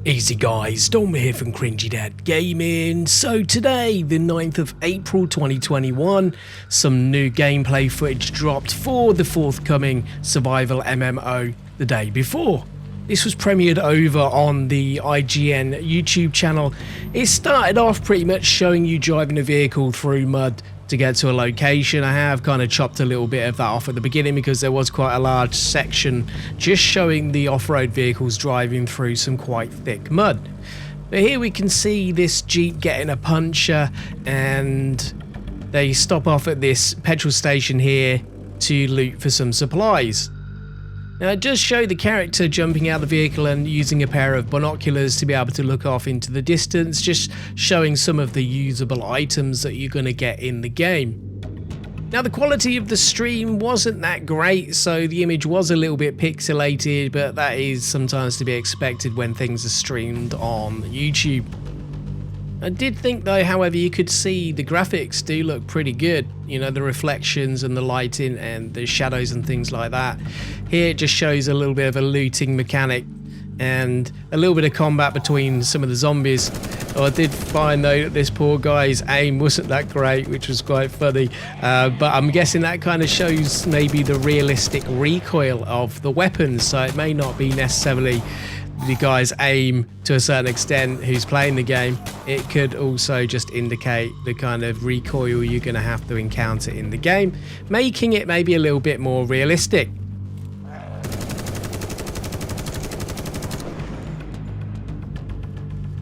Easy guys, Storm here from Cringy Dad Gaming. So today, the 9th of April 2021, some new gameplay footage dropped for the forthcoming survival MMO the day before. This was premiered over on the IGN YouTube channel. It started off pretty much showing you driving a vehicle through mud to get to a location. I have kind of chopped a little bit of that off at the beginning because there was quite a large section just showing the off-road vehicles driving through some quite thick mud. But here we can see this Jeep getting a puncture, and they stop off at this petrol station here to loot for some supplies. Now it does show the character jumping out of the vehicle and using a pair of binoculars to be able to look off into the distance, just showing some of the usable items that you're going to get in the game. Now the quality of the stream wasn't that great, so the image was a little bit pixelated, but that is sometimes to be expected when things are streamed on YouTube. I did think though, however, you could see the graphics do look pretty good. You know, the reflections and the lighting and the shadows and things like that. Here it just shows a little bit of a looting mechanic and a little bit of combat between some of the zombies. I did find though that this poor guy's aim wasn't that great, which was quite funny. But I'm guessing that kind of shows maybe the realistic recoil of the weapons, so it may not be necessarily the guy's aim to a certain extent who's playing the game. It could also just indicate the kind of recoil you're going to have to encounter in the game, making it maybe a little bit more realistic.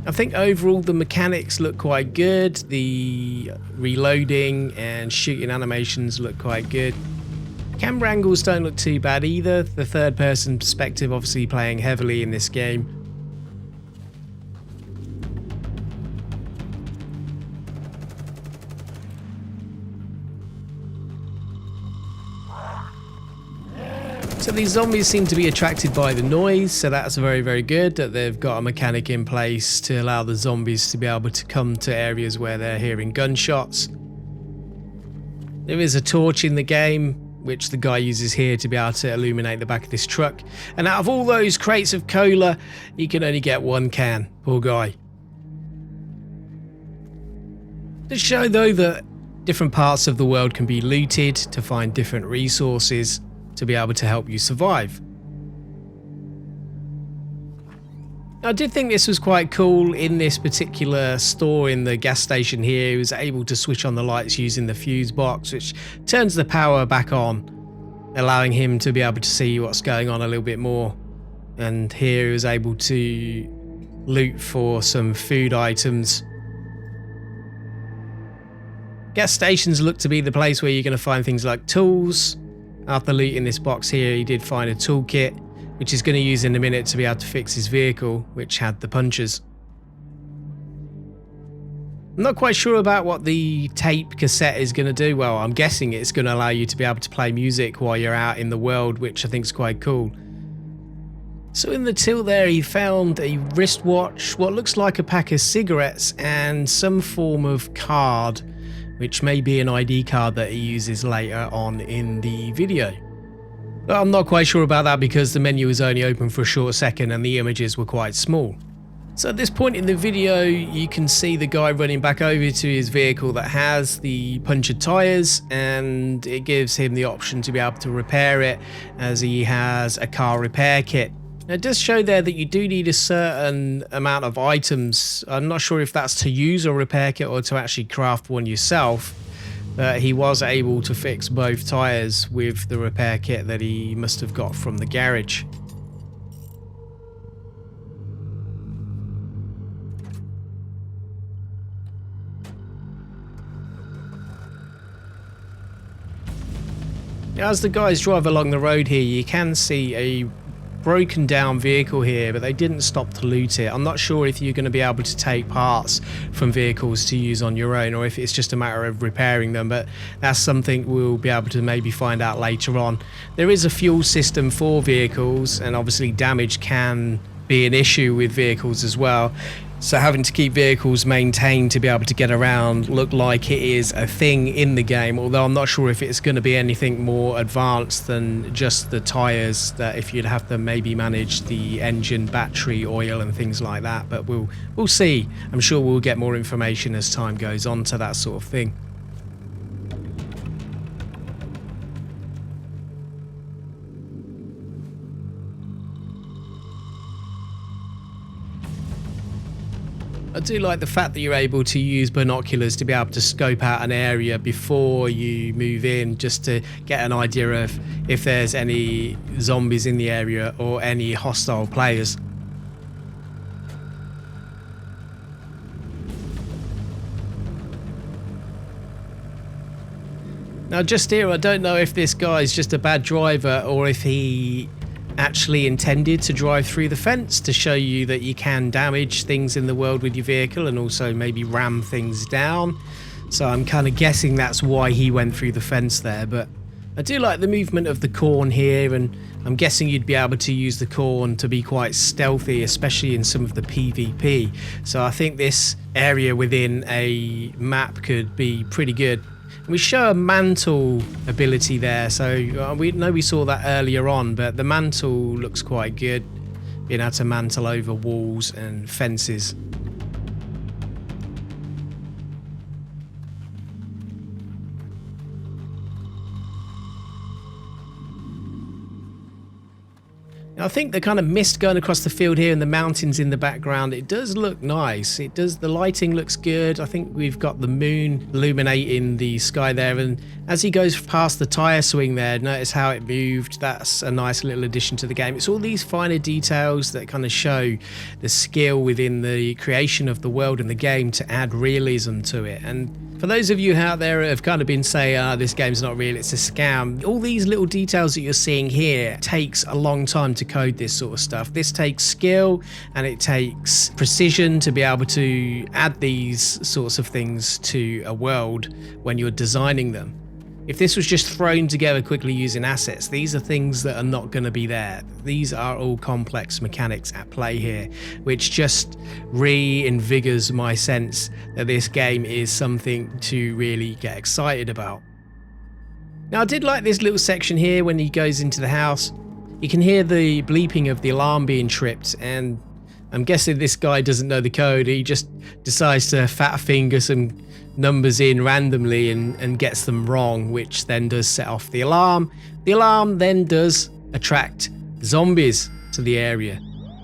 I think overall the mechanics look quite good. The reloading and shooting animations look quite good. Camera angles don't look too bad either. The third person perspective obviously playing heavily in this game. So these zombies seem to be attracted by the noise, so that's very, very good that they've got a mechanic in place to allow the zombies to be able to come to areas where they're hearing gunshots. There is a torch in the game, which the guy uses here to be able to illuminate the back of this truck. And out of all those crates of cola, he can only get one can. Poor guy. To show though that different parts of the world can be looted to find different resources to be able to help you survive. I did think this was quite cool. In this particular store in the gas station here, he was able to switch on the lights using the fuse box, which turns the power back on, allowing him to be able to see what's going on a little bit more. And here he was able to loot for some food items. Gas stations look to be the place where you're going to find things like tools. After looting this box here, he did find a toolkit, which he's going to use in a minute to be able to fix his vehicle, which had the punctures. I'm not quite sure about what the tape cassette is going to do. Well, I'm guessing it's going to allow you to be able to play music while you're out in the world, which I think is quite cool. So in the till there, he found a wristwatch, what looks like a pack of cigarettes, and some form of card, which may be an ID card that he uses later on in the video. But I'm not quite sure about that because the menu was only open for a short second and the images were quite small. So at this point in the video, you can see the guy running back over to his vehicle that has the punctured tyres, and it gives him the option to be able to repair it as he has a car repair kit. Now, it does show there that you do need a certain amount of items. I'm not sure if that's to use a repair kit or to actually craft one yourself. But he was able to fix both tyres with the repair kit that he must have got from the garage. Now, as the guys drive along the road here, you can see a broken down vehicle here, but they didn't stop to loot it. I'm not sure if you're going to be able to take parts from vehicles to use on your own, or if it's just a matter of repairing them, but that's something we'll be able to maybe find out later on. There is a fuel system for vehicles, and obviously damage can be an issue with vehicles as well. So having to keep vehicles maintained to be able to get around look like it is a thing in the game, although I'm not sure if it's going to be anything more advanced than just the tyres, that if you'd have to maybe manage the engine, battery, oil and things like that. But we'll see. I'm sure we'll get more information as time goes on to that sort of thing. I do like the fact that you're able to use binoculars to be able to scope out an area before you move in, just to get an idea of if there's any zombies in the area or any hostile players. Now just here, I don't know if this guy's just a bad driver or if he actually intended to drive through the fence to show you that you can damage things in the world with your vehicle and also maybe ram things down. So I'm kind of guessing that's why he went through the fence there. But I do like the movement of the corn here, and I'm guessing you'd be able to use the corn to be quite stealthy, especially in some of the PvP. So I think this area within a map could be pretty good. We show a mantle ability there, so we know we saw that earlier on, but the mantle looks quite good, being able to mantle over walls and fences. I think the kind of mist going across the field here and the mountains in the background, it does look nice. It does. The lighting looks good. I think we've got the moon illuminating the sky there, and as he goes past the tire swing there, notice how it moved. That's a nice little addition to the game. It's all these finer details that kind of show the skill within the creation of the world and the game to add realism to it. And for those of you out there who have kind of been saying, this game's not real, it's a scam, all these little details that you're seeing here takes a long time to code this sort of stuff. This takes skill and it takes precision to be able to add these sorts of things to a world when you're designing them. If this was just thrown together quickly using assets, these are things that are not going to be there. These are all complex mechanics at play here, which just reinvigorates my sense that this game is something to really get excited about. Now, I did like this little section here when he goes into the house. You can hear the bleeping of the alarm being tripped, and I'm guessing this guy doesn't know the code. He just decides to fat finger some numbers in randomly and gets them wrong, which then does set off the alarm. The alarm then does attract zombies to the area,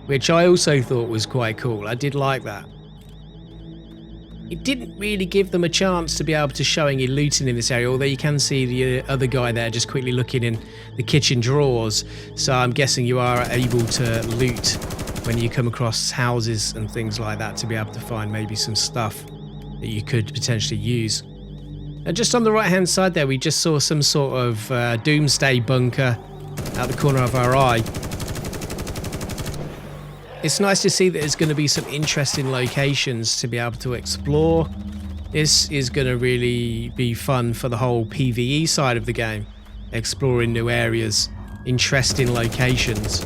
which I also thought was quite cool. I did like that. It didn't really give them a chance to be able to show any looting in this area, although you can see the other guy there just quickly looking in the kitchen drawers. So I'm guessing you are able to loot when you come across houses and things like that to be able to find maybe some stuff that you could potentially use. And just on the right hand side there, we just saw some sort of doomsday bunker out the corner of our eye. It's nice to see that there's going to be some interesting locations to be able to explore. This is going to really be fun for the whole PvE side of the game, exploring new areas, interesting locations.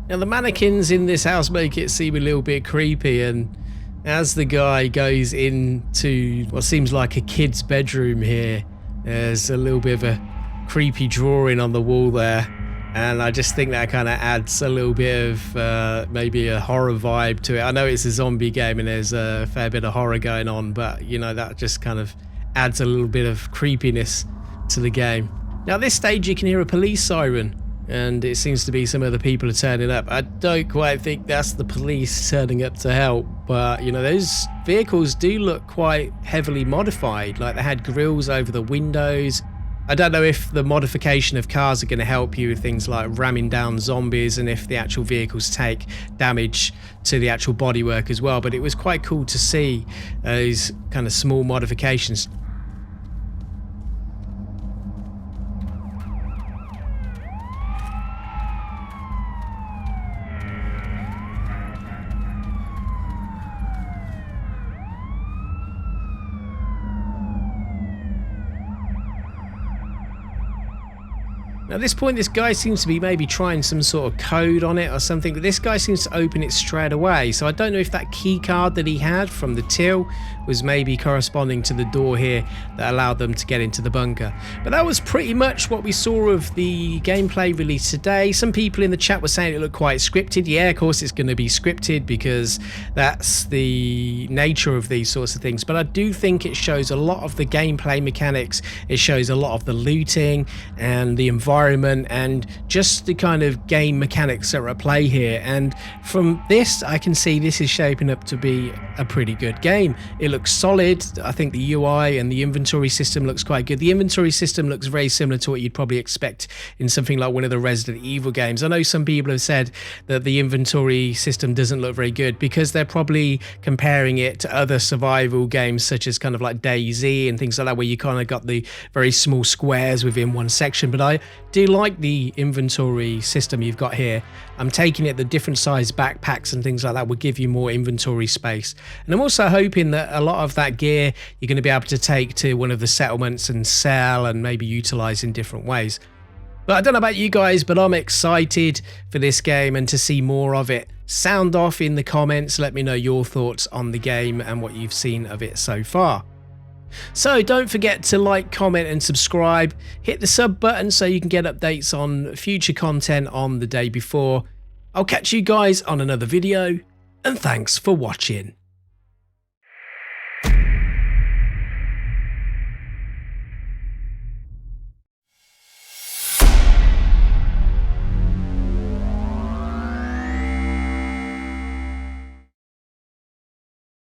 Now the mannequins in this house make it seem a little bit creepy, and as the guy goes into what seems like a kid's bedroom here, there's a little bit of a creepy drawing on the wall there, and I just think that kind of adds a little bit of maybe a horror vibe to it. I know it's a zombie game and there's a fair bit of horror going on, but you know, that just kind of adds a little bit of creepiness to the game. Now at this stage you can hear a police siren, and it seems to be some other people are turning up. I don't quite think that's the police turning up to help, but you know, those vehicles do look quite heavily modified, like they had grills over the windows. I don't know if the modification of cars are going to help you with things like ramming down zombies, and if the actual vehicles take damage to the actual bodywork as well, but it was quite cool to see those kind of small modifications. Now at this point, this guy seems to be maybe trying some sort of code on it or something, but this guy seems to open it straight away. So I don't know if that key card that he had from the till was maybe corresponding to the door here that allowed them to get into the bunker. But that was pretty much what we saw of the gameplay released today. Some people in the chat were saying it looked quite scripted. Yeah, of course it's going to be scripted because that's the nature of these sorts of things. But I do think it shows a lot of the gameplay mechanics. It shows a lot of the looting and the environment and just the kind of game mechanics that are at play here. And from this, I can see this is shaping up to be a pretty good game. It looks solid. I think the UI and the inventory system looks quite good. The inventory system looks very similar to what you'd probably expect in something like one of the Resident Evil games. I know some people have said that the inventory system doesn't look very good because they're probably comparing it to other survival games such as kind of like DayZ and things like that, where you kind of got the very small squares within one section. But I do like the inventory system you've got here. I'm taking it the different size backpacks and things like that will give you more inventory space. And I'm also hoping that a lot of that gear you're going to be able to take to one of the settlements and sell and maybe utilize in different ways. But I don't know about you guys, but I'm excited for this game and to see more of it. Sound off in the comments, let me know your thoughts on the game and what you've seen of it so far. So don't forget to like, comment and subscribe. Hit the sub button so you can get updates on future content on the day before. I'll catch you guys on another video, and thanks for watching.